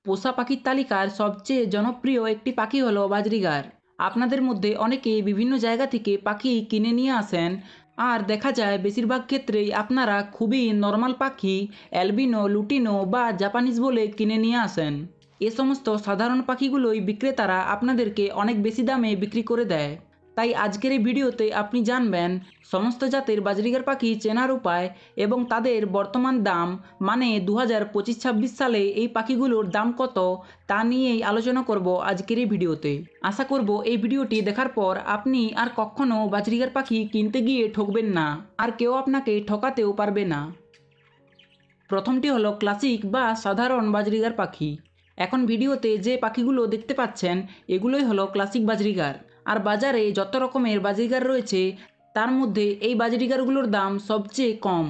পোষা পাখির তালিকার সবচেয়ে জনপ্রিয় একটি পাখি হলো বাজরিগার। আপনাদের মধ্যে অনেকে বিভিন্ন জায়গা থেকে পাখি কিনে নিয়ে আসেন, আর দেখা যায় বেশিরভাগ ক্ষেত্রেই আপনারা খুবই নর্মাল পাখি অ্যালবিনো, লুটিনো বা জাপানিজ বলে কিনে নিয়ে আসেন। এ সমস্ত সাধারণ পাখিগুলোই বিক্রেতারা আপনাদেরকে অনেক বেশি দামে বিক্রি করে দেয়। তাই আজকের এই ভিডিওতে আপনি জানবেন সমস্ত জাতের বাজরিগার পাখি চেনার উপায় এবং তাদের বর্তমান দাম, মানে 2025-26 সালে এই পাখিগুলোর দাম কত তা নিয়েই আলোচনা করব আজকের এই ভিডিওতে। আশা করব এই ভিডিওটি দেখার পর আপনি আর কখনো বাজরিগার পাখি কিনতে গিয়ে ঠকবেন না, আর কেউ আপনাকে ঠকাতেও পারবে না। প্রথমটি হলো ক্লাসিক বা সাধারণ বাজরিগার পাখি। এখন ভিডিওতে যে পাখিগুলো দেখতে পাচ্ছেন এগুলোই হলো ক্লাসিক বাজরিগার। আর বাজারে যত রকমের বাজরিগার রয়েছে তার মধ্যে এই বাজরিগারগুলোর দাম সবচেয়ে কম।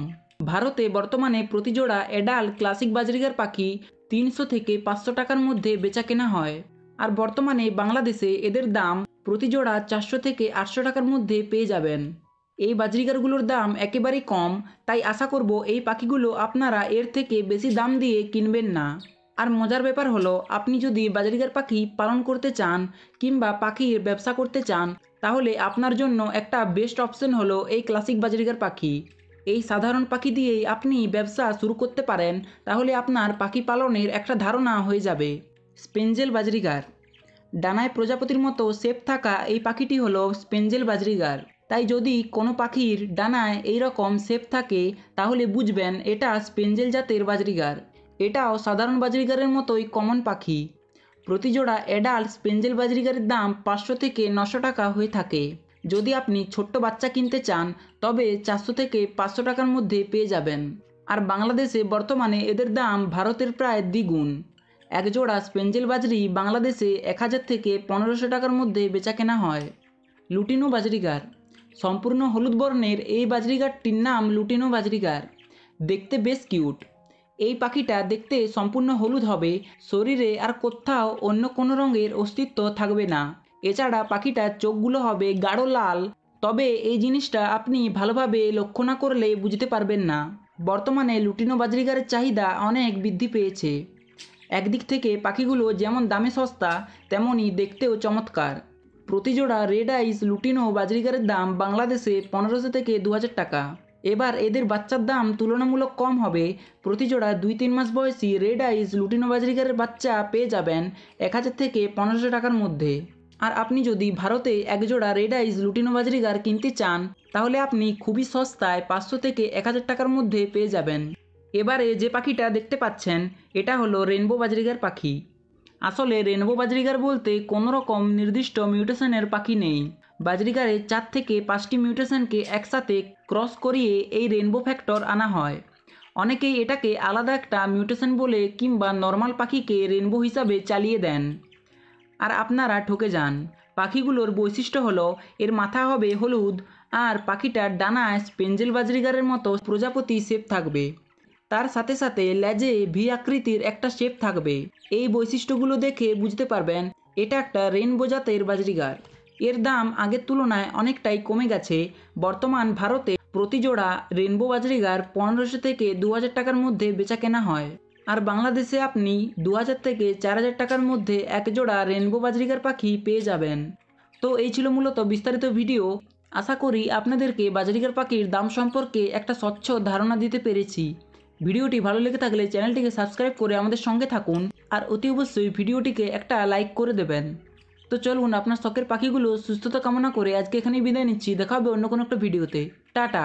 ভারতে বর্তমানে প্রতি জোড়া অ্যাডাল্ট ক্লাসিক বাজরিগার পাখি 300 থেকে 500 টাকার মধ্যে বেচা কেনা হয়। আর বর্তমানে বাংলাদেশে এদের দাম প্রতি জোড়া 400 থেকে 800 টাকার মধ্যে পেয়ে যাবেন। এই বাজরিগারগুলোর দাম একেবারেই কম, তাই আশা করব এই পাখিগুলো আপনারা এর থেকে বেশি দাম দিয়ে কিনবেন না। আর মজার ব্যাপার হলো, আপনি যদি বাজরিগার পাখি পালন করতে চান কিংবা পাখির ব্যবসা করতে চান, তাহলে আপনার জন্য একটা বেস্ট অপশন হলো এই ক্লাসিক বাজরিগার পাখি। এই সাধারণ পাখি দিয়েই আপনি ব্যবসা শুরু করতে পারেন, তাহলে আপনার পাখি পালনের একটা ধারণা হয়ে যাবে। স্পেঞ্জেল বাজরিগার। ডানায় প্রজাপতির মতো শেপ থাকা এই পাখিটি হলো স্পেঞ্জেল বাজরিগার। তাই যদি কোনো পাখির ডানায় এই রকম শেপ থাকে তাহলে বুঝবেন এটা স্পেঞ্জেল জাতের বাজরিগার। এটাও সাধারণ বাজরিগারের মতোই কমন পাখি। প্রতি জোড়া অ্যাডাল্ট স্পেঞ্জেল বাজরিগারের দাম 500 থেকে 900 টাকা হয়ে থাকে। যদি আপনি ছোট্ট বাচ্চা কিনতে চান তবে 400 থেকে 500 টাকার মধ্যে পেয়ে যাবেন। আর বাংলাদেশে বর্তমানে এদের দাম ভারতের প্রায় দ্বিগুণ। এক জোড়া স্পেঞ্জেল বাজরি বাংলাদেশে 1000 থেকে 1500 টাকার মধ্যে বেচা কেনা হয়। Lutino budgerigar. সম্পূর্ণ হলুদ বর্ণের এই বাজরিগারটির নাম লুটিনো বাজরিগার। দেখতে বেশ কিউট। এই পাখিটা দেখতে সম্পূর্ণ হলুদ হবে, শরীরে আর কোথাও অন্য কোনো রঙের অস্তিত্ব থাকবে না। এছাড়া পাখিটার চোখগুলো হবে গাঢ় লাল, তবে এই জিনিসটা আপনি ভালোভাবে লক্ষ্য না করলে বুঝতে পারবেন না। বর্তমানে লুটিনো বাজরিগারের চাহিদা অনেক বৃদ্ধি পেয়েছে। একদিক থেকে পাখিগুলো যেমন দামে সস্তা, তেমনই দেখতেও চমৎকার। প্রতি জোড়া রেড আইস লুটিনো বাজরিগারের দাম বাংলাদেশে 1500 থেকে 2000 টাকা। এবার এদের বাচ্চার দাম তুলনামূলক কম হবে। প্রতি জোড়া 2-3 মাস বয়সী রেড আইস লুটিনো বাজরিগারের বাচ্চা পেয়ে যাবেন 1000 থেকে 1500 টাকার মধ্যে। আর আপনি যদি ভারতে এক জোড়া রেড আইস লুটিনো বাজরিগার কিনতে চান তাহলে আপনি খুবই সস্তায় 500 থেকে 1000 টাকার মধ্যে পেয়ে যাবেন। এবারে যে পাখিটা দেখতে পাচ্ছেন এটা হলো রেনবো বাজরিগার পাখি। আসলে রেনবো বাজরিগার বলতে কোনো রকম নির্দিষ্ট মিউটেশনের পাখি নেই। বাজরিগারে 4 থেকে 5টি মিউটেশনকে একসাথে ক্রস করিয়ে এই রেনবো ফ্যাক্টর আনা হয়। অনেকেই এটাকে আলাদা একটা মিউটেশন বলে কিংবা নর্মাল পাখিকে রেনবো হিসাবে চালিয়ে দেন, আর আপনারা ঠকে যান। পাখিগুলোর বৈশিষ্ট্য হলো এর মাথা হবে হলুদ আর পাখিটার ডানায় স্পেঞ্জেল বাজরিগারের মতো প্রজাপতি শেপ থাকবে। তার সাথে সাথে লেজে ভি আকৃতির একটা শেপ থাকবে। এই বৈশিষ্ট্যগুলো দেখে বুঝতে পারবেন এটা একটা রেনবো জাতের বাজরিগার। এর দাম আগের তুলনায় অনেকটাই কমে গেছে। বর্তমান ভারতে প্রতি জোড়া রেনবো বাজরিগার 1500 থেকে 2000 টাকার মধ্যে বেচা কেনা হয়। আর বাংলাদেশে আপনি 2000 থেকে 4000 টাকার মধ্যে এক জোড়া রেনবো বাজরিগার পাখি পেয়ে যাবেন। তো এই ছিল মূলত বিস্তারিত ভিডিও। আশা করি আপনাদেরকে বাজরিগার পাখির দাম সম্পর্কে একটা স্বচ্ছ ধারণা দিতে পেরেছি। ভিডিওটি ভালো লেগে থাকলে চ্যানেলটিকে সাবস্ক্রাইব করে আমাদের সঙ্গে থাকুন, আর অতি অবশ্যই ভিডিওটিকে একটা লাইক করে দেবেন। তো চলুন আপনার শখের পাখিগুলো সুস্থতা কামনা করে আজকে এখানেই বিদায় নিচ্ছি। দেখা হবে অন্য কোনো একটা ভিডিওতে। টাটা।